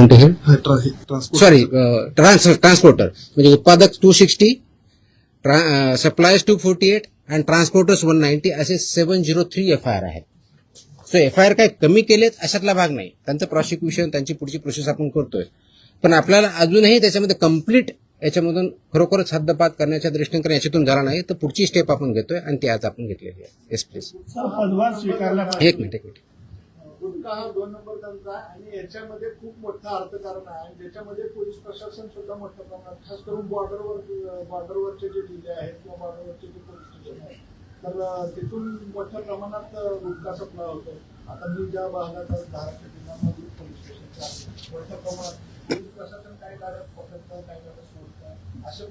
कोणते हे sorry transporter म्हणजे उत्पादक 260, सप्लायर्स 248 आणि ट्रान्सपोर्टर्स 190 असे 703 FIR आहेत. सो FIR काय कमी केलेत अशातला भाग नाही. त्यांचं प्रॉसिक्युशन त्यांची पुढची प्रोसेस आपण करतोय, पण आपल्याला अजूनही त्याच्यामध्ये कम्प्लीट याच्यामधून खरोखरच हद्दपात करण्याच्या दृष्टीने याच्यातून झाला नाही, तर पुढची स्टेप आपण घेतोय आणि ती आज आपण घेतलेली आहे. Yes please. एक मिनिट. गुटखा हा 2 नंबर धंदा आणि याच्यामध्ये खूप मोठं अर्थकारण आहे. ज्याच्यामध्ये पोलीस प्रशासन सुद्धा मोठ्या प्रमाणात, खास करून बॉर्डरवरचे जे जिल्हे आहेत किंवा बॉर्डरवरचे जे पोलीस स्टेशन आहेत, तर तिथून मोठ्या प्रमाणात गुटखा सप्लाय होतो. आता मी ज्या भागात धाराशिव जिल्ह्यामध्ये पोलीस स्टेशनच्या आहे, मोठ्या प्रमाणात पोलीस प्रशासन काही गाड्या पकडतं, काही गाड्या सोडतं, असे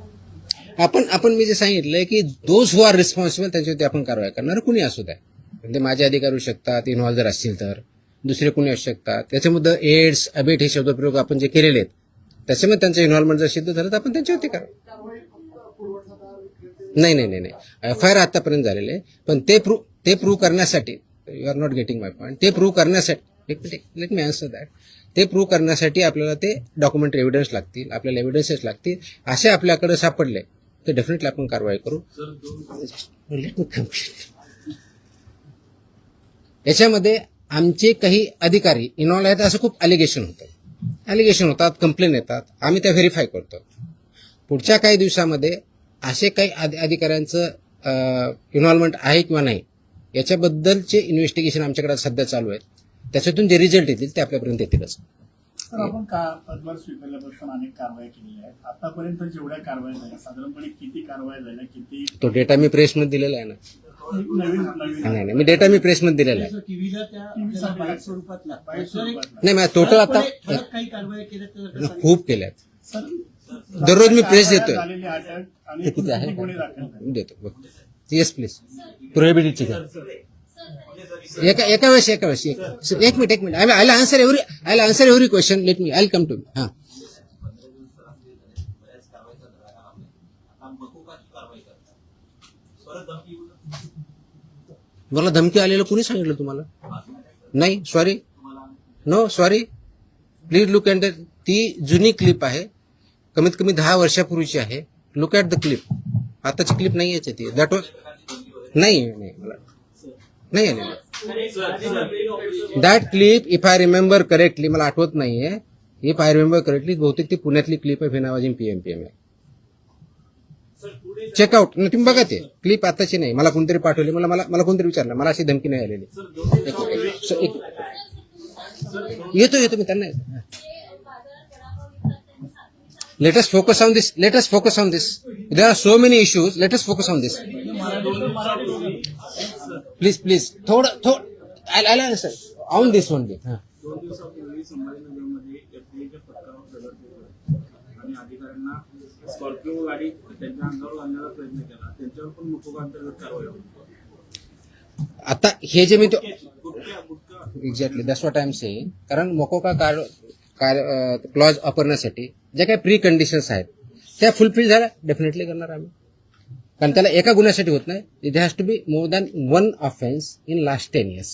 पण आपण मी जे सांगितलंय की दोज हु आर रिस्पॉन्सिबल त्यांच्यावरती आपण कारवाई करणार, कुणी असू द्या. म्हणजे माझे अधिकारी होऊ शकतात, इन्व्हॉल्व जर असतील तर दुसरे कुणी असू शकतात. त्याच्यामध्ये एड्स, अबेट हे शब्दप्रयोग आपण जे केलेले आहेत त्याच्यामध्ये त्यांचं इन्व्हॉल्वमेंट जर सिद्ध झालं तर आपण त्यांच्यावरती कारवाई. नाही FIR आतापर्यंत झालेले, पण ते प्रूव्ह करण्यासाठी, you are not getting my point, ते प्रूव्ह करण्यासाठी लेट मी आन्सर दॅट. ते प्रूव्ह करण्यासाठी आपल्याला ते डॉक्युमेंटरी एव्हिडन्स लागतील, आपल्याला एव्हिडन्सेस लागतील. असे आपल्याकडे सापडले तर डेफिनेटली आपण कारवाई करू. Let me complete. याच्यामध्ये आमचे काही अधिकारी इन्व्हॉल्व आहेत असं खूप अलिगेशन होतात, कंप्लेन येतात, आम्ही त्या व्हेरीफाय करतो. पुढच्या काही दिवसामध्ये असे काही अधिकाऱ्यांचं इन्व्हॉल्वमेंट आहे किंवा नाही याच्याबद्दलचे इन्व्हेस्टिगेशन आमच्याकडे सध्या चालू आहेत. त्याच्यातून जे रिझल्ट येतील ते आपल्यापर्यंत येतीलच. सर, आपण पदभार स्वीकारल्यापासून अनेक कारवाई केलेल्या आहेत. आतापर्यंत जेवढ्या कारवाई झाल्या, साधारणपणे किती कारवाई झाल्या, किती? तो डेटा मी प्रेसमध्ये दिलेला आहे ना. नाही, मी डेटा मी प्रेसमध्ये दिलेला आहे. नाही, मी टोटल आता खूप केल्यात. दररोज मी प्रेस देतोय. किती आहे देतो. Yes please. प्रोहिबिटेडची एका वेळेस एक minute. I answer every question. Let me I come to. हा, मला धमकी आलेलं कुणी सांगितलं तुम्हाला? नाही, sorry, no sorry, please look at the. ती जुनी क्लिप आहे, कमीत कमी 10 वर्षापूर्वीची आहे. Look at the clip. आताची क्लिप नाही याची ती. दॅट वॉज नाही मला नाही आलेलं. That clip if I remember correctly, मला आठवत नाहीये, इफ आय रिमेंबर करेक्टली बहुतेक ती पुण्यातली क्लिप आहे, फेनावाजी PMPM आहे. चेकआउट. तुम्ही बघा ते क्लिप आताची नाही, मला कोणतरी पाठवली, मला कोणतरी विचारलं, मला अशी धमकी नाही आलेली. येतो मी त्यांना. Let us focus on this. There are so many issues. Let us focus on this. Please. थोडं I'll answer on this one. 2 दिवसापूर्वी संभाजीनगरमध्ये FDAच्या पथकावर दगड फेकला आणि अधिकाऱ्यांना स्कॉर्पिओ गाडी त्यांच्या अंगावर घालण्याचा प्रयत्न केला. त्यांच्यावर पण मुकोबा अंतर्गत कारवाई होती. आता हे जे मी exactly that's what I am saying. कारण मोकोका क्लॉज वापरण्यासाठी ज्या काही प्री कंडिशन्स आहेत त्या फुलफिल झाल्या डेफिनेटली करणार आम्ही. कारण त्याला एका गुन्ह्यासाठी होत नाही. It has to be more than 1 offence in last 10 years.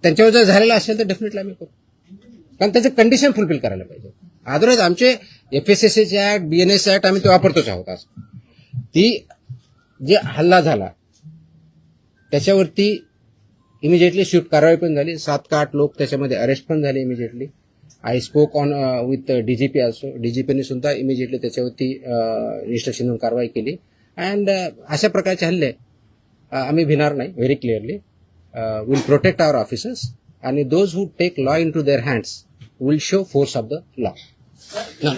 त्यांच्यावर जर झालेला असेल तर डेफिनेटली आम्ही करू, कारण त्याचं कंडिशन फुलफिल करायला पाहिजे. अदरवाईज आमचे FSSA ऍक्ट, BNS ऍक्ट आम्ही ते वापरतोच आहोत. आज ती जे हल्ला झाला त्याच्यावरती इमिजिएटली स्विफ्ट कारवाई पण झाली. 7 का 8 लोक त्याच्यामध्ये अरेस्ट पण झाले immediately. I spoke on with DGP also. DGPने सुद्धा इमिजिएटली त्याच्यावरती इन्स्ट्रक्शन देऊन कारवाई केली. अँड अशा प्रकारचे हल्ले आम्ही भिणार नाही. Very clearly will protect our officers आणि those who take law into their hands will show force of the law.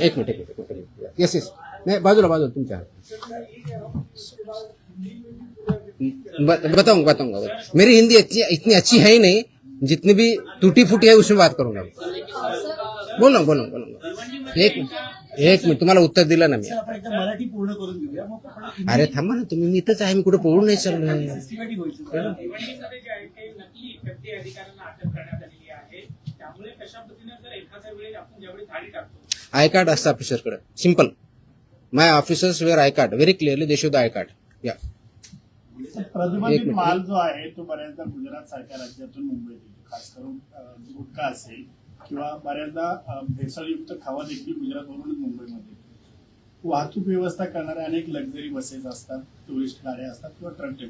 एक मिनिट. येस नाही, बाजूला तुमच्या. बताऊंगा. मेरी हिंदी इतनी अच्छी है ही नहीं, जितनी भी टूटी फूटी है उसमें बात करूंगा. बोल. एक मिनिट. तुम्हाला उत्तर दिलं ना मी. मराठी पूर्ण करून घेऊया. अरे थांबा ना तुम्ही, मी इथंच आहे, मी कुठे पळून नाही चाललोय. आय कार्ड असतं ऑफिसरकडे. Simple. My officers wear I card. Very clearly they show the I card. या प्रतिबंधित माल जो आहे तो बऱ्याचदा गुजरात सारख्या राज्यातून मुंबईत, खास करून गुटखा असेल किंवा बऱ्याचदा भेसळयुक्त खावा देखील गुजरातवरून मुंबईमध्ये वाहतूक व्यवस्था करणाऱ्या अनेक लक्झरी बसेस असतात, टुरिस्ट गाड्या असतात किंवा ट्रक,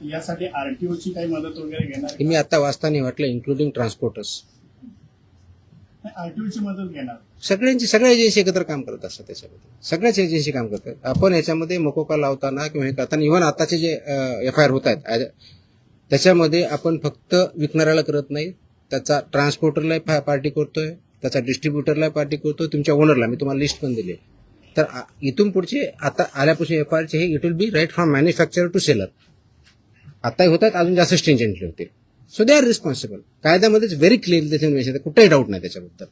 यासाठी आरटीओची काही मदत वगैरे घेणार मी आता वाचताना वाटलं इन्क्लुडिंग ट्रान्सपोर्टर्स आरटीओची मदत घेणार? सगळ्या एजन्सी एकत्र काम करत असतात त्याच्यामध्ये, सगळ्याच एजन्सी काम करतात. आपण याच्यामध्ये मकोका लावताना किंवा हे करताना इव्हन आताचे जे FIR होत आहेत त्याच्यामध्ये आपण फक्त विकणाऱ्याला करत नाही, त्याचा ट्रान्सपोर्टरला पार्टी करतोय, त्याचा डिस्ट्रीब्युटरला पार्टी करतोय, तुमच्या ओनरला. मी तुम्हाला लिस्ट पण दिली. तर इथून पुढचे आता आल्यापासून FIR चे हे it will be right from manufacturer to seller. आताही होत आहेत, अजून जास्त स्ट्रिंजंटली होतील. So they are responsible. कायद्यामध्येच व्हेरी क्लिअरली त्याच्यामध्ये कुठेही डाऊट नाही त्याच्याबद्दल.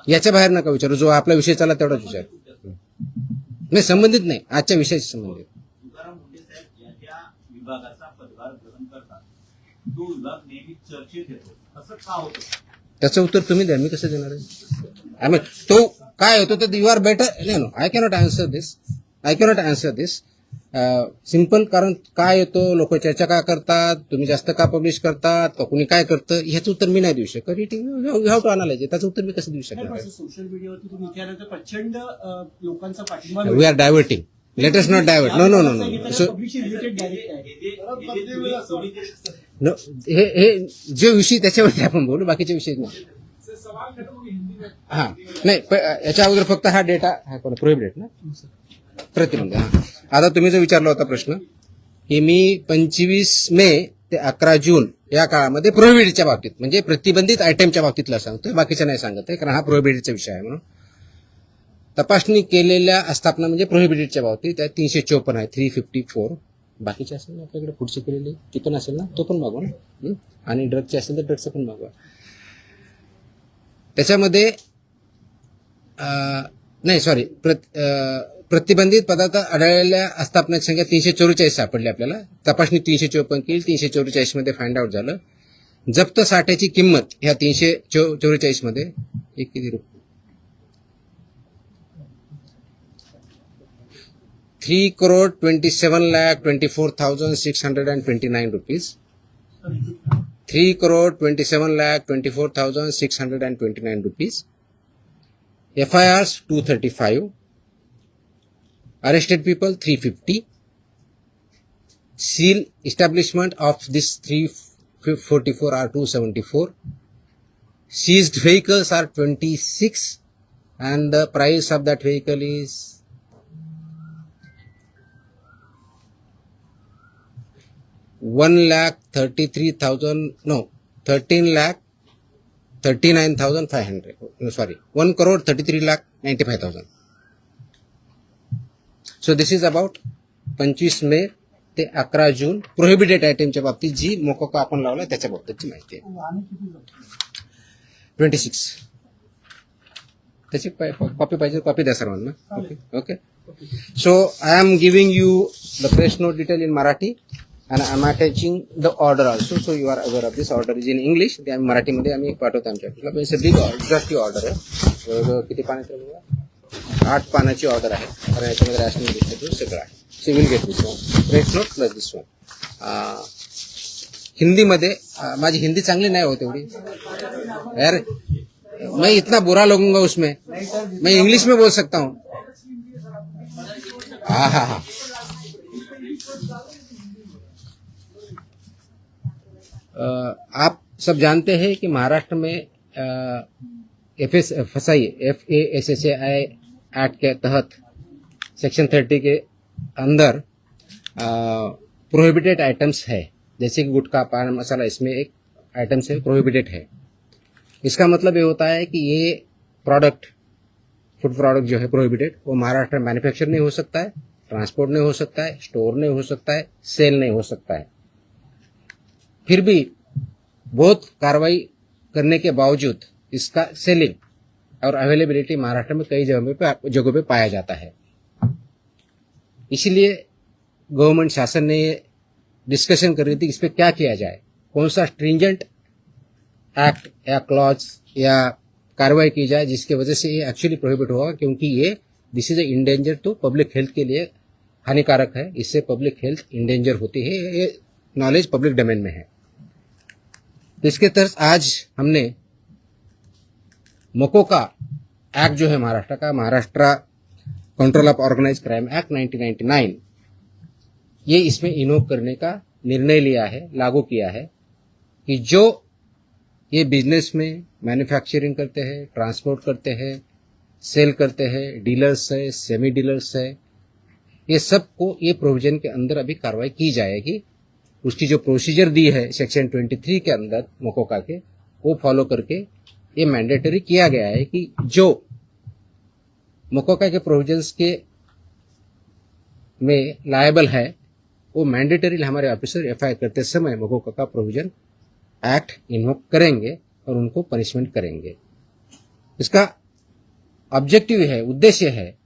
याच्या बाहेर नका विचारू, जो आपला विषय चालला तेवढाच विचार. नाही, संबंधित नाही, आजच्या विषयाशी संबंधित. तुकाराम मुंडे साहेब यांच्या विभागाचा पदभार ग्रहण करतात, तो विभाग नेहमी चर्चेत येतो, असं का होतं? त्याचं उत्तर तुम्ही द्या, मी कसं देणार आहे? आय मीन तो काय होतो तर you are better. No, I cannot answer this. Simple. कारण काय येतो, लोक चर्चा का करतात, तुम्ही जास्त का पब्लिश करतात, का कुणी काय करतं, ह्याचं उत्तर मी नाही देऊ शकत. You have to analyse. त्याचं उत्तर मी कसं देऊ शकणार? सोशल मीडियावरती तुम्ही इतिहासाचा प्रचंड लोकांचा पाठिंबा we are diverting. Let us not divert. No. So no, हे जे विषय त्याच्यावरती आपण बोलू, बाकीचे विषय नाही. हा नाही, याच्या अगोदर फक्त हा डेटा हा प्रोहिबिटेड ना, प्रतिबंध. हा, आता तुम्ही जो विचारला होता प्रश्न की मी 25 मे ते 11 जून या काळामध्ये प्रोहिबिटेडच्या बाबतीत म्हणजे प्रतिबंधित आयटमच्या बाबतीतला सांगतोय, बाकीच्या नाही सांगत आहे, कारण हा प्रोहिबिटेडचा विषय आहे. म्हणून तपासणी केलेल्या आस्थापना म्हणजे प्रोहिबिटेडच्या बाबतीत त्या 354 आहे, 354. बाकीचे असेल ना आपल्याकडे पुढची केलेली ती पण असेल ना, तो पण मागवा ना. आणि ड्रगचे असेल तर ड्रगचं पण मागवा. त्याच्यामध्ये नाही सॉरी, प्रतिबंधित पदार्थ आढळलेल्या आस्थापनाची संख्या 344 सापडली आपल्याला. तपासणी 354 केली, 344 मध्ये फाइंड आउट झालं. जप्त साठ्याची किंमत ह्या 344 मध्ये एक किती रुपये, 3,27,24,629 rupees. 3,27,24,629 rupees. FIRs 235. Arrested people 350. Seal establishment of this 344 are 274. Seized vehicles are 26 and the price of that vehicle is 13,39,500. Sorry, 1,33,95,000. So this is about 25 मे ते 11 जून प्रोहिबिटेड आयटमच्या बाबतीत जी मोकोका आपण लावला त्याच्या बाबतीतची माहिती आहे. 26. त्याची कॉपी पाहिजे, कॉपी द्या सर्वांना. Okay. So I am giving you the press note detail in Marathi and I am attaching the order also, so you are aware of this. Order is in English. ते आम्ही मराठीमध्ये आम्ही पाठवतो आमच्या ऑफिसला. It's a big exhaustive order आहे. किती पानाची आहे? 8 पानाची ऑर्डर आहे. कारण याच्यामध्ये रॅशनिंग डिस्ट्रीब्यूट सगळं आहे. So will get this one press note plus this one. हिंदीमध्ये माझी हिंदी चांगली नाही होत एवढी यार, मैं इतना बुरा लगूंगा उसमें, मैं इंग्लिश में बोल सकता हूँ. हाँ. आप सब जानते हैं कि महाराष्ट्र में FSSAI एक्ट के तहत सेक्शन 30 के अंदर प्रोहिबिटेड आइटम्स है, जैसे कि गुटखा, पान मसाला, इसमें एक आइटम से प्रोहिबिटेड है. इसका मतलब ये होता है कि ये प्रोडक्ट, फूड प्रोडक्ट जो है प्रोहिबिटेड, वो महाराष्ट्र में मैन्युफैक्चर नहीं हो सकता है, ट्रांसपोर्ट नहीं हो सकता है, स्टोर नहीं हो सकता है, सेल नहीं हो सकता है. फिर भी बहुत कार्रवाई करने के बावजूद इसका सेलिंग और अवेलेबिलिटी महाराष्ट्र में कई जगहों पे पाया जाता है. इसलिए गवर्नमेंट शासन ने डिस्कशन कर रही थी इस पे क्या किया जाए, कौन सा स्ट्रिंजेंट एक्ट या क्लॉज या कार्रवाई की जाए जिसकी वजह से ये एक्चुअली प्रोहिबिट होगा, क्योंकि ये दिस इज ए इंडेंजर, तो पब्लिक हेल्थ के लिए हानिकारक है. इससे पब्लिक हेल्थ इंडेंजर होती है. ये नॉलेज पब्लिक डोमेन में है. तो इसके तहत आज हमने मकोका एक्ट जो है महाराष्ट्र का, Maharashtra control of organise crime act 1999, ये इसमें इन्वोक करने का निर्णय लिया है, लागू किया है कि जो ये बिजनेस में मैन्युफैक्चरिंग करते हैं, ट्रांसपोर्ट करते हैं, सेल करते हैं, डीलर्स है, सेमी डीलर्स है, ये सबको ये प्रोविजन के अंदर अभी कार्रवाई की जाएगी। उसकी जो प्रोसीजर दी है सेक्शन 23 के अंदर मकोका के, वो फॉलो करके ये मैंडेटरी किया गया है कि जो मकोका के प्रोविजंस के में लायबल है, वो मैंडेटरी हमारे ऑफिसर एफआईआर करते समय मकोका का प्रोविजन एक्ट इन्वोक करेंगे और उनको पनिशमेंट करेंगे। इसका ऑब्जेक्टिव है, उद्देश्य है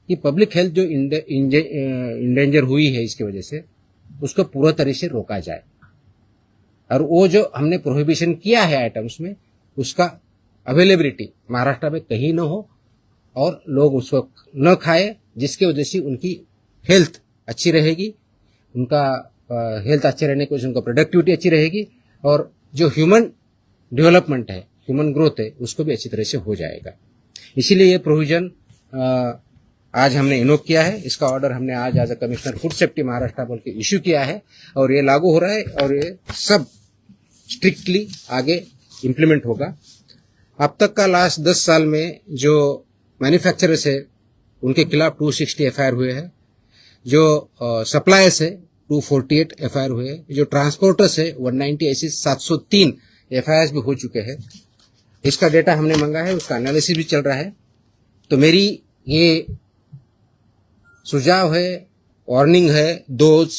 कि पब्लिक हेल्थ जो इंडेंजर हुई है इसकी वजह से, उसको पूरा तरह से रोका जाए और वो जो हमने प्रोहिबिशन किया है आइटम्स में, उसका अवेलेबिलिटी महाराष्ट्र में कहीं न हो और लोग उसको न खाए, जिसकी वजह से उनकी हेल्थ अच्छी रहेगी, उनका हेल्थ अच्छे रहने की वजह से उनका प्रोडक्टिविटी अच्छी रहेगी और जो ह्यूमन डेवलपमेंट है, ह्यूमन ग्रोथ है, उसको भी अच्छी तरह से हो जाएगा। इसीलिए ये प्रोविजन आज हमने इन्वोक किया है। इसका ऑर्डर हमने आज as a commissioner food safety Maharashtra बोल के इश्यू किया है और ये लागू हो रहा है और ये सब स्ट्रिक्टली आगे इम्प्लीमेंट होगा। अब तक का लास्ट 10 साल में जो मैन्युफैक्चरर्स है उनके खिलाफ 260 एफआईआर हुए हैं, जो सप्लायर्स है 248 एफआईआर हुए हैं, जो ट्रांसपोर्टर्स है 190, ऐसी 703 एफआईआर भी हो चुके हैं। इसका डेटा हमने मांगा है, उसका एनालिसिस भी चल रहा है। तो मेरी ये सुझाव है, वार्निंग है, those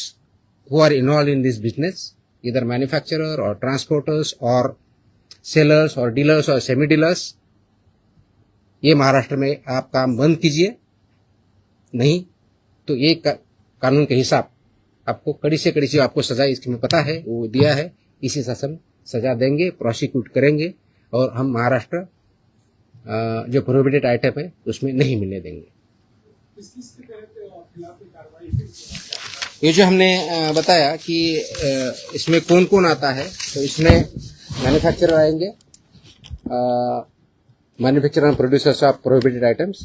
who are involve in this business, इधर मैन्युफैक्चरर और ट्रांसपोर्टर्स और सेलर्स और डीलर्स और सेमी डीलर्स, ये महाराष्ट्र में आप काम बंद कीजिए, नहीं तो ये कानून के हिसाब आपको कड़ी से कड़ी से आपको सजा इसमें पता है वो दिया है, इसी हिसाब सजा देंगे, प्रोसिक्यूट करेंगे और हम महाराष्ट्र जो प्रोहिबिटेड आइटम है उसमें नहीं मिलने देंगे। ये जो हमने बताया कि इसमें कौन कौन आता है, तो इसमें मैन्युफैक्चरर आएंगे, manufacturer end producers of prohibited items,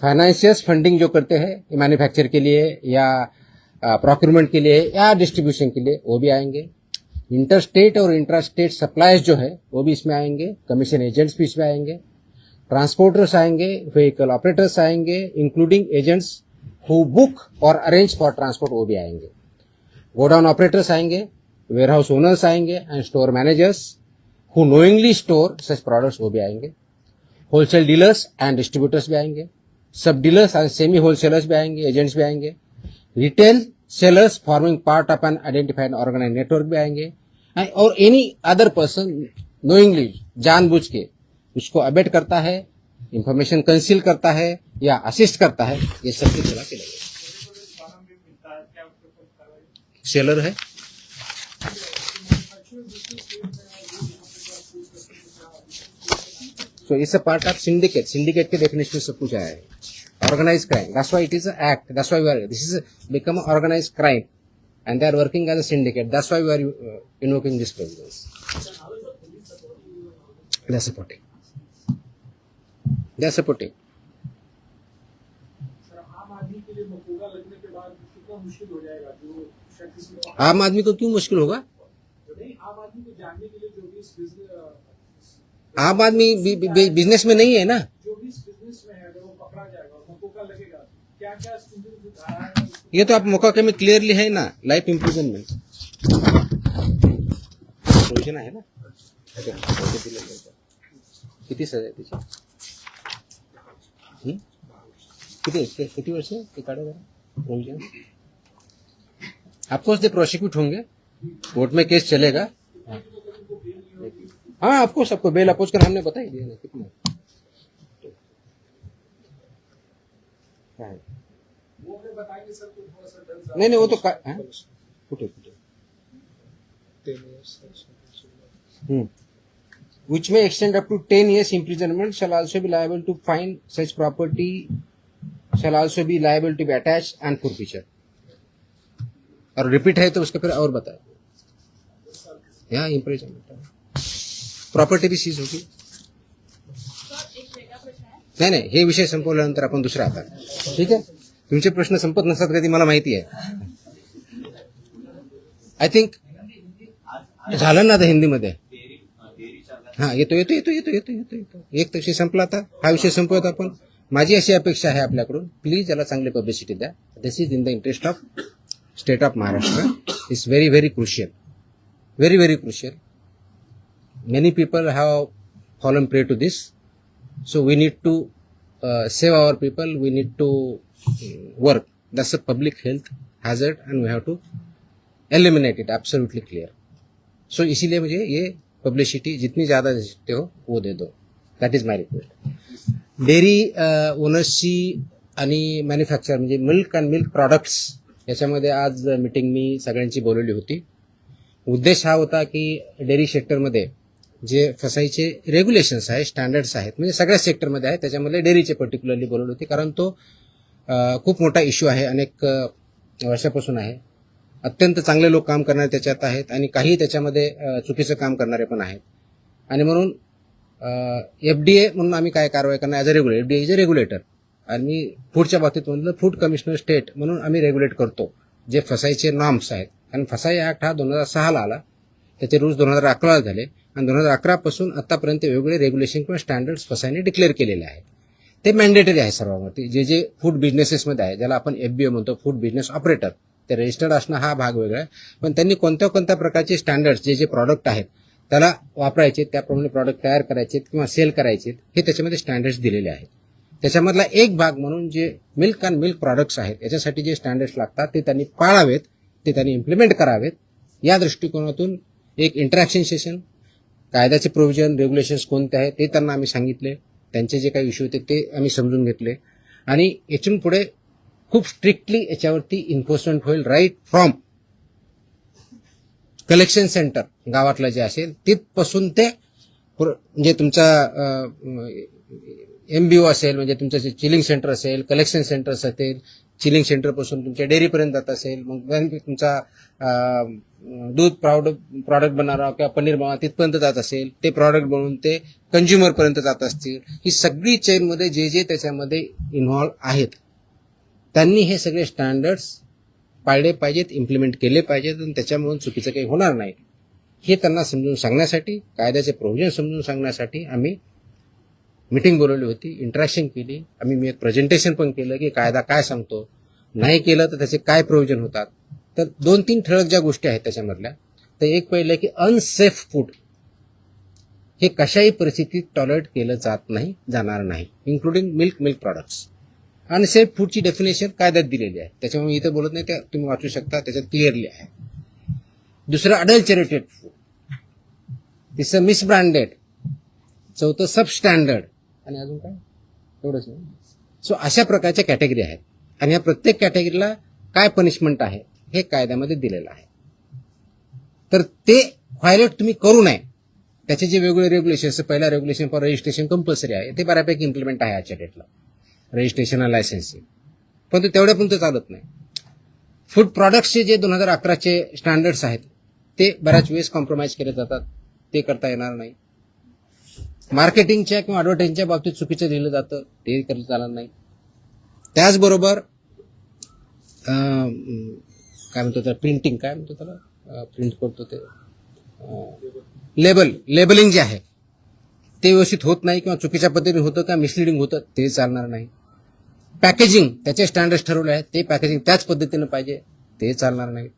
financiers funding जो करते हैं मैन्युफैक्चर के लिए या प्रोक्यूरमेंट के लिए या डिस्ट्रीब्यूशन के लिए, वो भी आएंगे। इंटरस्टेट और इंट्रास्टेट सप्लायर्स जो है वो भी इसमें आएंगे, कमीशन एजेंट्स भी इसमें आएंगे, ट्रांसपोर्टर्स आएंगे, व्हीकल ऑपरेटर्स आएंगे, इंक्लूडिंग एजेंट्स हु बुक और अरेंज फॉर ट्रांसपोर्ट, वो भी आएंगे। गोडाउन ऑपरेटर्स आएंगे, वेयरहाउस ओनर्स आएंगे and store managers who knowingly store such products, वो भी आएंगे। होलसेल डीलर्स एंड डिस्ट्रीब्यूटर्स भी आएंगे, sub dealers and semi wholesalers भी आएंगे, एजेंट्स भी आएंगे, retail sellers forming part of an identified organise network भी आएंगे, और एनी अदर पर्सन नोइंगली जानबूझ के उसको अबेट करता है, इंफॉर्मेशन कंसील करता है या असिस्ट करता है, ये सब के खिलाफ चलेगा। सेलर है, so it's a part of syndicate K definition में सब कुछ आया है। Organized crime, that's why it is an act, that's why this is become an organized crime and they are working as a syndicate, that's why we are invoking these provisions. They are supporting. आम आदमी को क्यों मुश्किल होगा? आम आदमी business में नहीं है ना, ये तो आप मौका में क्लियरली है ना, लाइफ इम्प्रिजनमेंट प्रोविजन आहे ना, किती सजा आहे त्याची, किती वर्ष ते काढा प्रोविजन। ऑफकोर्स दे प्रोसिक्यूट होंगे, कोर्ट में केस चलेगा। हाँ ऑफकोर्स आपको बेल अपोज कर हमने बता ही दिया ना कितना नहीं वो तो which may extend up to 10 years imprisonment, shall also be liable to fine, such property shall also be liable to be attached and forfeiture। और रिपीट है तो उसका फिर और बताए यहाँ इम्प्रेशन प्रॉपर्टी भी सीज होगी. नाही हे विषय संपवल्यानंतर आपण दुसरा आता. ठीक आहे, तुमचे प्रश्न संपत नसतात कधी मला माहिती आहे. आय थिंक झालं ना आता हिंदीमध्ये. हा येतो येतो येतो येतो येतो येतो येतो एक विषय संपला. आता हा विषय संपवत आपण. माझी अशी अपेक्षा आहे आपल्याकडून, प्लीज याला चांगली पब्लिसिटी द्या. This is in the interest of state of Maharashtra. It's very very crucial, very very crucial. Many people have fallen prey to this. So we need to save our people. We need to work. That's a public health hazard, and we have to eliminate it. Absolutely clear. So इसीलिए मुझे ये publicity जितनी ज़्यादा दे सकते हो वो दे दो. That is my request. Dairy ओनर्सची आणि मॅन्युफॅक्चर म्हणजे मिल्क अँड मिल्क प्रॉडक्ट्स याच्यामध्ये आज मीटिंग मी सगळ्यांची बोलवली होती. उद्देश हा होता की डेअरी सेक्टरमध्ये जे फसाईचे रेग्युलेशन्स आहेत, स्टँडर्ड्स आहेत, म्हणजे सगळ्या सेक्टरमध्ये आहेत, त्याच्यामध्ये डेअरीचे पर्टिक्युलरली बोलवली होती. कारण तो खूप मोठा इश्यू आहे, अनेक वर्षापासून आहे. अत्यंत चांगले लोक काम करणारे त्याच्यात आहेत आणि काही त्याच्यामध्ये चुकीचं काम करणारे पण आहेत. आणि म्हणून FDA म्हणून आम्ही काय कारवाई करणार as a regulator. FDA is a regulator आणि मी फूडच्या बाबतीत म्हणलं फूड कमिशनर स्टेट म्हणून आम्ही रेग्युलेट करतो जे फसाईचे नॉर्म्स आहेत. कारण फसाई ॲक्ट हा 2006ला आला, त्याचे रूल्स 2011ला झाले आणि 2011 पासून आतापर्यंत वेगवेगळे रेग्युलेशन किंवा स्टँडर्ड्स फसाईने डिक्लेअर केलेले आहेत. ते मॅन्डेटरी आहे सर्वांवरती. जे जे फूड बिझनेसेसमध्ये आहे, ज्याला आपण FBO म्हणतो, फूड बिझनेस ऑपरेटर, ते रजिस्टर्ड असणं हा भाग वेगळा आहे. पण त्यांनी कोणत्या कोणत्या प्रकारचे स्टँडर्ड्स जे जे प्रॉडक्ट आहेत त्याला वापरायचे, त्याप्रमाणे प्रॉडक्ट तयार करायचे किंवा सेल करायचे, हे त्याच्यामध्ये स्टँडर्ड्स दिलेले आहेत. त्याच्यामधला एक भाग म्हणून जे मिल्क अँड मिल्क प्रॉडक्ट्स आहेत याच्यासाठी जे स्टँडर्ड्स लागतात ते त्यांनी पाळावेत, ते त्यांनी इम्प्लिमेंट करावेत. या दृष्टिकोनातून एक इंटरॅक्शन सेशन, कायद्याचे प्रोव्हिजन, रेग्युलेशन्स कोणते आहेत ते त्यांना आम्ही सांगितले. त्यांचे जे काही इश्यू होते ते आम्ही समजून घेतले आणि यातून पुढे खूप स्ट्रिक्टली याच्यावरती एन्फोर्समेंट होईल. राईट फ्रॉम कलेक्शन सेंटर गावातलं जे असेल तिथपासून ते म्हणजे तुमचा MBO असेल, म्हणजे तुमचं जे चिलिंग सेंटर असेल, कलेक्शन सेंटर असेल, चिलिंग सेंटरपासून तुमच्या डेअरीपर्यंत जात असेल, मग तुमचा दूध प्रॉडक्ट बनवणार किंवा पनीर बनवणार तिथपर्यंत जात असेल, ते प्रॉडक्ट बनवून ते कंझ्युमरपर्यंत जात असतील, ही सगळी चेनमध्ये जे जे त्याच्यामध्ये इन्व्हॉल्व आहेत त्यांनी हे सगळे स्टँडर्ड्स पाळले पाहिजेत, इम्प्लिमेंट केले पाहिजेत आणि त्याच्यामुळे चुकीचं काही होणार नाही हे त्यांना समजून सांगण्यासाठी, कायद्याचे प्रोव्हिजन समजून सांगण्यासाठी आम्ही मीटिंग बोलवली होती, इंटरॅक्शन केली. मी एक प्रेझेंटेशन पण केलं की कायदा काय सांगतो, नाही केलं तर त्याचे काय प्रोव्हिजन होतात. तर 2-3 ठळक ज्या गोष्टी आहेत त्याच्यामधल्या, तर एक पहिलं की अनसेफ फूड हे कशाही परिस्थितीत टॉलरेट केलं जाणार नाही, इन्क्लुडिंग मिल्क प्रॉडक्ट्स. अनसेफ फूडची डेफिनेशन कायद्यात दिलेली आहे, त्याच्यामुळे इथे बोलत नाही, त्या तुम्ही वाचू शकता, त्याच्यात क्लिअरली आहे. दुसरं अडल्चरेटेड फूड, तिसरं मिसब्रँडेड, चौथं सबस्टँडर्ड आणि अजून काय एवढंच नाही. सो अशा प्रकारच्या कॅटेगरी आहेत आणि या प्रत्येक कॅटेगरीला काय पनिशमेंट आहे हे कायद्यामध्ये दिलेलं आहे. तर ते व्हायलेट तुम्ही करू नये. त्याचे जे वेगवेगळे रेग्युलेशन्स, पहिला रेग्युलेशन फॉर रजिस्ट्रेशन कंपल्सरी आहे, ते बऱ्यापैकी इम्प्लिमेंट आहे आजच्या डेटला, रजिस्ट्रेशन आणि लायसन्सिंग, पण ते तेवढ्यापर्यंत चालत नाही. फूड प्रॉडक्ट्सचे जे 2011चे स्टँडर्ड्स आहेत ते बऱ्याच वेळेस कॉम्प्रोमाइज केले जातात, ते करता येणार नाही. मार्केटिंगच्या किंवा ॲडव्हर्टाइजिंगच्या बाबतीत चुकीचं दिलं जातं, ते करता चालणार नाही. त्याचबरोबर काय म्हणतो त्याला, प्रिंटिंग काय म्हणतो त्याला, प्रिंट करतो ते लेबलिंग जे आहे ते व्यवस्थित होत नाही किंवा चुकीच्या पद्धतीने होतं किंवा मिसलिडिंग होतं, ते चालणार नाही. पॅकेजिंग त्याचे स्टँडर्ड्स ठरवले आहेत, ते पॅकेजिंग त्याच पद्धतीनं पाहिजे, ते चालणार नाही.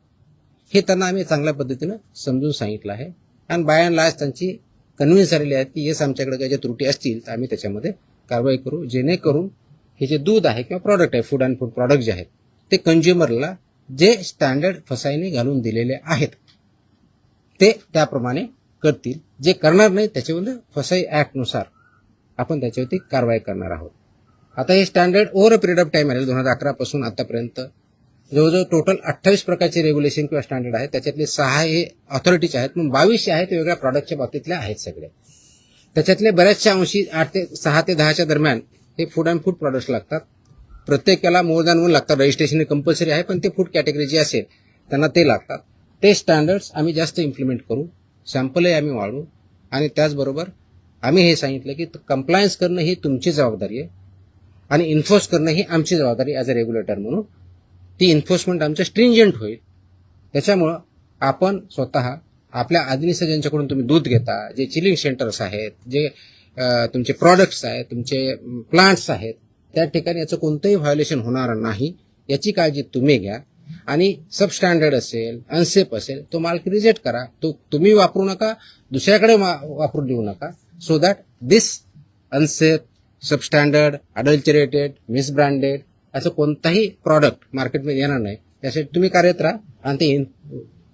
हे त्यांना आम्ही चांगल्या पद्धतीनं समजून सांगितलं आहे आणि बाय अँड लार्ज त्यांची कन्व्हिन्स झालेली आहेत की येस आमच्याकडे काही ज्या त्रुटी असतील तर आम्ही त्याच्यामध्ये कारवाई करू, जेणेकरून हे जे दूध आहे किंवा प्रॉडक्ट आहे, फूड अँड फूड प्रॉडक्ट जे आहेत ते कंझ्युमरला जे स्टँडर्ड फसाईने घालून दिलेले आहेत ते त्याप्रमाणे करतील. जे करणार नाही त्याच्यावर फसाई ॲक्टनुसार आपण त्याच्यावरती कारवाई करणार आहोत. आता हे standard over a period of time आहे, 2011 पासून आतापर्यंत जवळजवळ टोटल 28 प्रकारचे रेग्युलेशन किंवा स्टँडर्ड आहेत. त्याच्यातले 6 हे ऑथॉरिटीचे आहेत, मग 22 आहेत ते वेगळ्या प्रॉडक्टच्या बाबतीतले आहेत सगळे. त्याच्यातले बऱ्याचशा अंशी 6 ते 10च्या दरम्यान हे फूड अँड फूड प्रॉडक्ट्स लागतात. प्रत्येकाला मोर दॅन 1 लागतात. रजिस्ट्रेशन कंपल्सरी आहे, पण ते फूड कॅटेगरी जी असेल त्यांना ते लागतात. ते स्टँडर्ड्स आम्ही जास्त इम्प्लिमेंट करू सॅम्पलही आम्ही वाढू आणि त्याचबरोबर आम्ही हे सांगितलं की कंप्लायन्स करणं ही तुमची जबाबदारी आहे आणि इन्फोर्स करणं ही आमची जबाबदारी ॲज अ रेग्युलेटर म्हणून. ती इन्फोर्समेंट आमचं स्ट्रिंजंट होईल. त्याच्यामुळं आपण स्वतः आपल्या आदिनीचं ज्यांच्याकडून तुम्ही दूध घेता, जे चिलिंग सेंटर्स आहेत, जे तुमचे प्रॉडक्ट्स आहेत, तुमचे प्लांट्स आहेत, त्या ठिकाणी याचं कोणतंही व्हायोलेशन होणार नाही याची काळजी तुम्ही घ्या. आणि सबस्टँडर्ड असेल, अनसेफ असेल, तो माल रिजेक्ट करा. तो तुम्ही वापरू नका, दुसऱ्याकडे वापरून देऊ नका. So that this unsafe, substandard, adulterated, misbranded असं कोणताही प्रॉडक्ट मार्केटमध्ये येणार नाही. त्यासाठी तुम्ही कार्यरत राहा आणि ते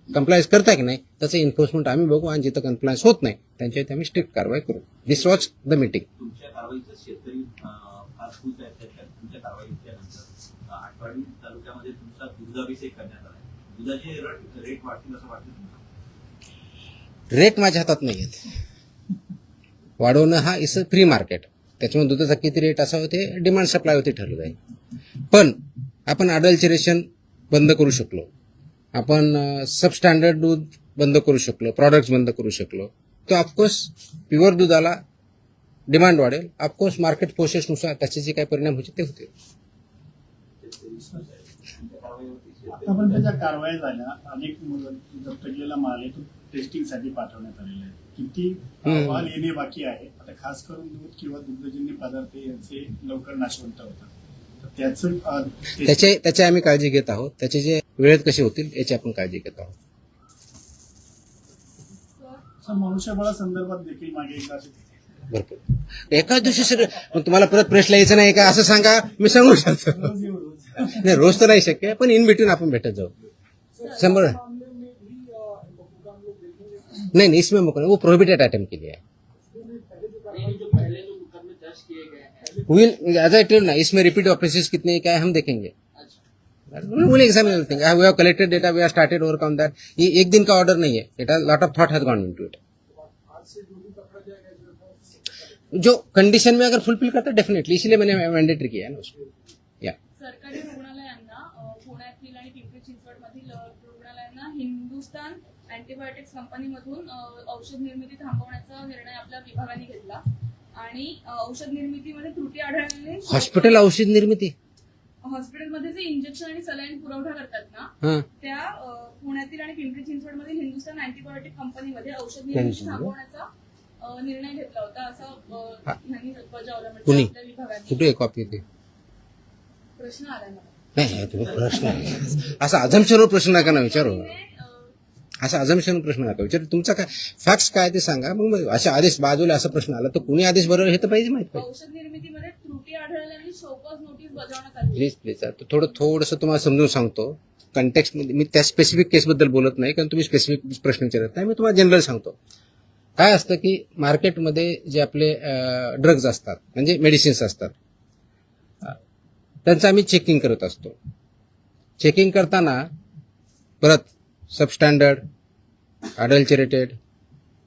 कंप्लायन्स करता की नाही त्याचं एन्फोर्समेंट आम्ही बघू आणि जिथं कंप्लायन्स होत नाही त्यांच्यावर आम्ही स्ट्रिक्ट कारवाई करू. दिस वॉज द मीटिंग. तुमच्या कारवाईचं शेतकरी फार खुश आहेत. तुमच्या कारवाईच्यानंतर आठवडी तालुक्यामध्ये तुमचा दुधाभिषेक करण्यात आला. दुधाचे रेट वाढतील असं वाटतं तुम्हाला? रेट माझ्या हातात नाही आहेत. वाढवणं हा इज अ फ्री मार्केट. त्याच्यामुळे दुधाचा किती रेट असावं ते डिमांड सप्लायवरती ठरलं जाईल. पण आपण अडल्चरेशन बंद करू शकलो, आपण सबस्टँडर्ड दूध बंद करू शकलो, प्रॉडक्ट्स बंद करू शकलो, तर ऑफकोर्स प्युअर दुधाला डिमांड वाढेल. ऑफकोर्स मार्केट फोर्सेसनुसार त्याचे जे काही परिणाम होते ते होतील. आतापर्यंत ज्या कारवाया झाल्या, अनेक जप्त केलेला माल आहे तो टेस्टिंगसाठी पाठवण्यात आलेला आहे. किती अहवाल येणे बाकी आहे? आता खास करून दूध किंवा दुग्धजन्य पदार्थ यांचे लवकर नाशवंत होतात. त्याची आम्ही काळजी घेत आहोत. त्याचे जे वेळेत कसे होतील याची आपण काळजी घेत आहोत. मनुष्यबळासंदर्भात देखील मागे एकदा भरपूर एकाच दिवशी सगळं तुम्हाला परत प्रश्न यायचं नाही का असं सांगा, मी सांगू शकतो. नाही रोज तर नाही शक्य, पण इन बिटवीन आपण भेटत जाऊ. 100 नहीं इसमें वो प्रोहिबिटेड आइटम के लिए है. विल एज आई टेल ना, इसमें रिपीट ऑफेंसेस कितने क्या है हम देखेंगे. Will examine everything. We have collected data, we have started work on that. ये एक दिन का ऑर्डर नहीं है. It lot of thought has gone into it. जो कंडीशन में अगर फुलफिल करता डेफिनेटली, इसलिए मैंने मैंडेटरी किया है ना उसको. या सरकारी रुग्णालयांना पुण्यातील आणि पिंपरी चिंचवडमधील रुग्णालयांना हिंदुस्थान अँटीबायोटिक्स कंपनीमधून औषध निर्मिती थांबवण्याचा निर्णय आपल्या विभागाने घेतला आणि औषध निर्मितीमध्ये त्रुटी आढळल्याने हॉस्पिटल औषध निर्मिती हॉस्पिटलमध्ये जे इंजेक्शन आणि सलाईन पुरवठा करतात ना, त्या पुण्यातील आणि पिंपरी चिंचवडमधील हिंदुस्थान अँटीबायोटिक कंपनीमध्ये औषध निर्मिती थांबवण्याचा निर्णय घेतला होता असं यांनी बजावलं. म्हणजे आपल्या विभागाने कुठे कॉपी होती? प्रश्न आला मला. नाही तुम्ही प्रश्न असा अझम्पशनवर प्रश्न नका ना विचारू. असा अझम्पशन प्रश्न नका विचारू. तुमचा काय फॅक्ट्स काय ते सांगा. मग अशा आदेश बाजूला असा प्रश्न आला तर कुणी आदेश बरोबर हे तर पाहिजे माहित पाहिजे. औषध निर्मितीमध्ये त्रुटी आढळल्याने शोकॉज नोटीस बजावण्यात आली. प्लीज थोडंसं तुम्हाला समजून सांगतो. कंटेक्स्ट मध्ये मी त्या स्पेसिफिक केसबद्दल बोलत नाही कारण तुम्ही स्पेसिफिक प्रश्न विचारत नाही. मी तुम्हाला जनरल सांगतो. काय असतं की मार्केटमध्ये जे आपले ड्रग्ज असतात म्हणजे मेडिसिन्स असतात त्यांचं आम्ही चेकिंग करत असतो. चेकिंग करताना परत सबस्टँडर्ड, अडल्चरेटेड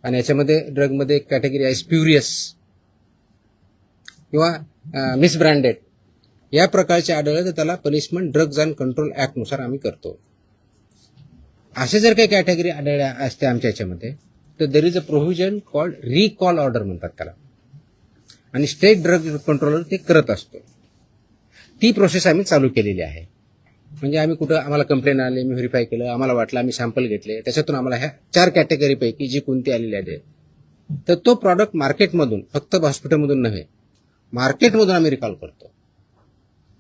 आणि याच्यामध्ये ड्रगमध्ये एक कॅटेगरी आहे स्प्युरियस किंवा मिसब्रँडेड या प्रकारचे आढळले तर त्याला पनिशमेंट ड्रग्ज अँड कंट्रोल ऍक्टनुसार आम्ही करतो. असे जर काही कॅटेगरी आढळल्या असते आमच्या याच्यामध्ये तर there is a provision called recall order म्हणतात त्याला आणि स्टेट ड्रग कंट्रोलर ते करत असतो. ती प्रोसेस आम्ही चालू केलेली आहे. म्हणजे आम्ही कुठं आम्हाला कंप्लेंट आली, मी व्हेरीफाय केलं, आम्हाला वाटलं, आम्ही सॅम्पल घेतले, त्याच्यातून आम्हाला ह्या 4 कॅटेगरीपैकी जी कोणती आलेली आहे तर तो प्रॉडक्ट मार्केटमधून फक्त हॉस्पिटलमधून नव्हे मार्केटमधून आम्ही रिकॉल करतो.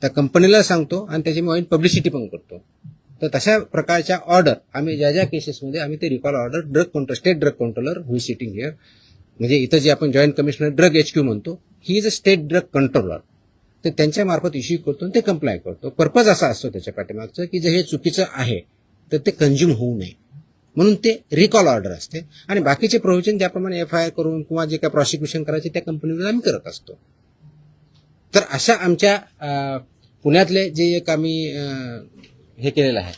त्या कंपनीला सांगतो आणि त्याची मी पब्लिसिटी पण करतो. तर तशा प्रकारच्या ऑर्डर आम्ही ज्या ज्या केसेसमध्ये आम्ही ते recall order drug control state drug controller who is sitting here म्हणजे इथं जे आपण जॉईंट कमिशनर ड्रग HQ म्हणतो he is a state drug controller. तर त्यांच्या मार्फत इश्यू करतो आणि ते कंप्लाय करतो. पर्पज असा असतो त्याच्या पाठीमागचं की जर हे चुकीचं आहे तर ते कंझ्युम होऊ नये म्हणून ते रिकॉल ऑर्डर असते. आणि बाकीचे प्रोव्हिजन ज्याप्रमाणे FIR करून किंवा जे काय प्रॉसिक्युशन करायचे त्या कंपनीला आम्ही करत असतो. तर अशा आमच्या पुण्यातले जे एक आम्ही हे केलेलं आहे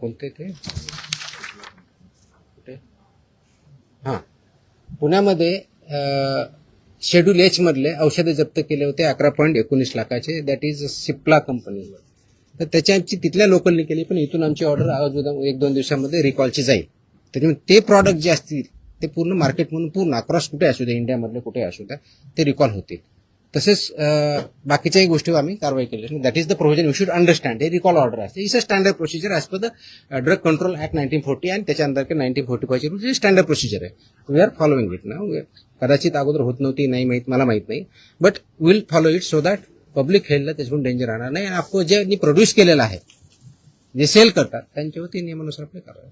कोणते ते पुण्यामध्ये शेड्यूल H मधले औषधे जप्त केले होते 11.19 लाखाचे. That is Cipla company. तर त्याची आमची तिथल्या लोकलनी केली, पण इथून आमची ऑर्डर अजून 1-2 दिवसामध्ये रिकॉलची जाईल. त्याच्यामुळे ते प्रॉडक्ट जे असतील ते पूर्ण मार्केटमधून पूर्ण अक्रॉस कुठे असू द्या, इंडियामधले कुठे असू द्या, ते रिकॉल होतील. तसेच बाकीच्याही गोष्टीवर आम्ही कारवाई केली. That is the provision you should understand. हे रिकॉल ऑर्डर असते. It's a standard procedure as per the drug control act 1940 आणि त्याच्या अंतर्गत 1945 ची स्टँडर्ड प्रोसिजर आहे. वी आर फॉलोइंग इट ना. कदाचित अगोदर होत नव्हती, नाही माहित, मला माहित नाही, but will follow it so that public हेल्थला त्याच्यातून डेंजर राहणार नाही. आणि आपको जे प्रोड्यूस केलेलं आहे, जे सेल करतात, त्यांच्यावरती नियमानुसार आपले कारवाई.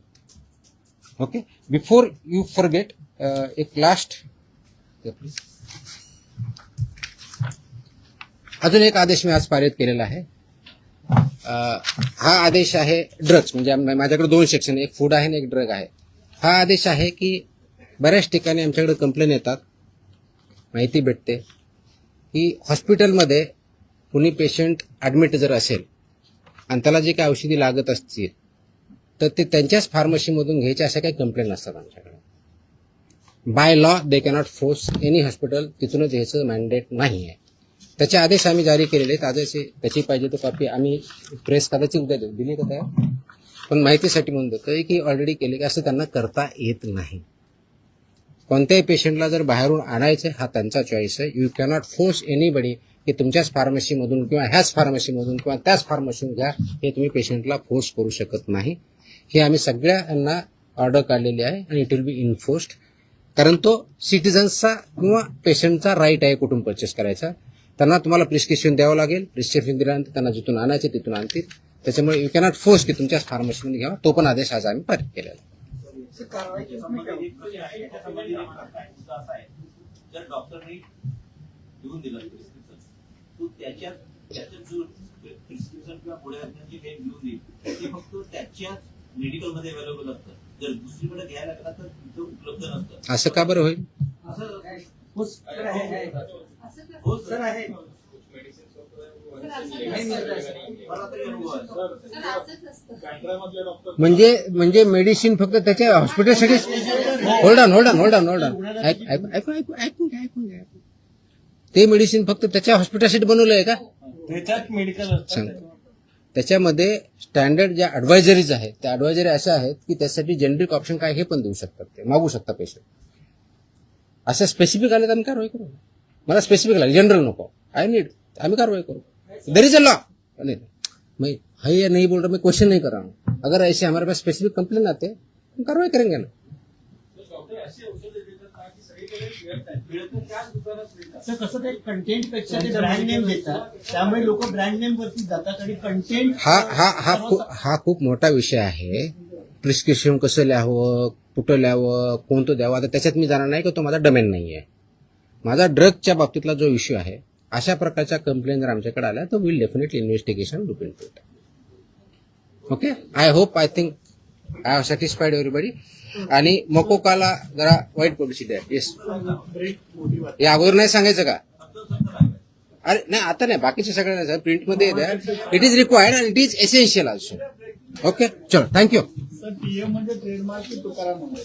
ओके, बिफोर यू फॉरगेट एक लास्ट अजून एक आदेश मी आज पारित केलेला आहे. हा आदेश आहे ड्रग्स, म्हणजे माझ्याकडे 2 सेक्शन, एक फूड आहे आणि एक ड्रग आहे. हा आदेश आहे की बऱ्याच ठिकाणी आमच्याकडे कंप्लेन येतात, माहिती भेटते की हॉस्पिटलमध्ये कुणी पेशंट ॲडमिट जर असेल आणि त्याला जे काही औषधी लागत असतील तर ते त्यांच्याच फार्मसीमधून घ्यायचे, अशा काही कंप्लेंट असतात आमच्याकडे. By law they cannot force any hospital तिथूनच घ्यायचं मॅन्डेट नाही आहे. त्याचे आदेश आम्ही जारी केलेले आहेत. आदेश त्याची पाहिजे तर कॉपी आम्ही प्रेस कदाचित उद्या देऊ, दिली का त्या, पण माहितीसाठी म्हणून देतोय की ऑलरेडी केले की असं त्यांना करता येत नाही. कोणत्याही पेशंटला जर बाहेरून आणायचं हा त्यांचा चॉईस आहे. यू कॅनॉट फोर्स एनीबडी की तुमच्याच फार्मसीमधून किंवा ह्याच फार्मसीमधून किंवा त्याच फार्मसीमधून घ्या, हे तुम्ही पेशंटला फोर्स करू शकत नाही. हे आम्ही सगळ्यांना ऑर्डर काढलेली आहे आणि इट विल बी इन्फोर्स्ड. कारण तो सिटिझन्सचा किंवा पेशंटचा राईट आहे कुठून परचेस करायचा. त्यांना तुम्हाला प्रिस्क्रिप्शन द्यावं लागेल. प्रिस्क्रिप्शन दिल्यानंतर त्यांना जिथून आणायचे तिथून आणतील. त्याच्यामुळे यू कॅनॉट फोर्स की तुमच्याच फार्मसीमध्ये घ्यावा. तो पण आदेश आज आम्ही पारित केलेला आहे. जर डॉक्टरने देऊन दिलं प्रिस्क्रिप्शन, तो त्याच्यात जो प्रिस्क्रिप्शन किंवा पुढे जे काही घेऊन देईल ते फक्त त्याच्याच मेडिकलमध्ये अवेलेबल असतं. जर दुसरीकडे घ्यायला लागला तर तिथं उपलब्ध नसतं. असं का बरं होईल? म्हणजे मेडिसिन फक्त त्याच्या हॉस्पिटलसाठी. होल्ड ऑन ऐकून घ्या. ते मेडिसिन फक्त त्याच्या हॉस्पिटलसाठी बनवलं आहे का? त्याच्यात मेडिकल सांग. त्याच्यामध्ये स्टँडर्ड ज्या ऍडवायझरीज आहेत त्या ऍडवायझरी अशा आहेत की त्यासाठी जेनरिक ऑप्शन काय हे पण देऊ शकतात, ते मागू शकता पेशंट. असं स्पेसिफिक आले तर आम्ही कारवाई करू. मला स्पेसिफिक लागेल, जनरल नको. आम्ही कारवाई करो. There is a law. मैं है नहीं बोल रहा, मैं क्वेश्चन नहीं कर रहा हूँ. अगर ऐसे हमारे पास स्पेसिफिक कंप्लेन आते हम कार्रवाई करेंगे ना. कसं ते कंटेंट पेक्षा ते ब्रँड नेम देतात, त्यामुळे लोक ब्रँड नेम वरती जातात आणि कंटेंट. हा खूप मोठा विषय आहे. प्रिस्क्रिप्शन कसं लिहावं, कुठं लिहावं, कोणतं द्यावं, आता त्याच्यात मी जाणार नाही की तो माझा डोमेन नाही आहे. माझा ड्रगच्या बाबतीतला जो इश्यू आहे, अशा प्रकारच्या कंप्लेंट जर आमच्याकडे आल्या तर will definitely investigation look into it. Okay, I hope, I think I have satisfied everybody. आणि मकोकाला जरा वाईट पब्लिसिटी आहे. येस, या अगोदर नाही सांगायचं का? अरे नाही, आता नाही, बाकीचे सगळ्यांना प्रिंटमध्ये द्या. It is required and it is essential also. Okay, चलो, थँक्यू. सर, पीएम म्हणजे ट्रेडमार्क की तुकाराम मुंडे.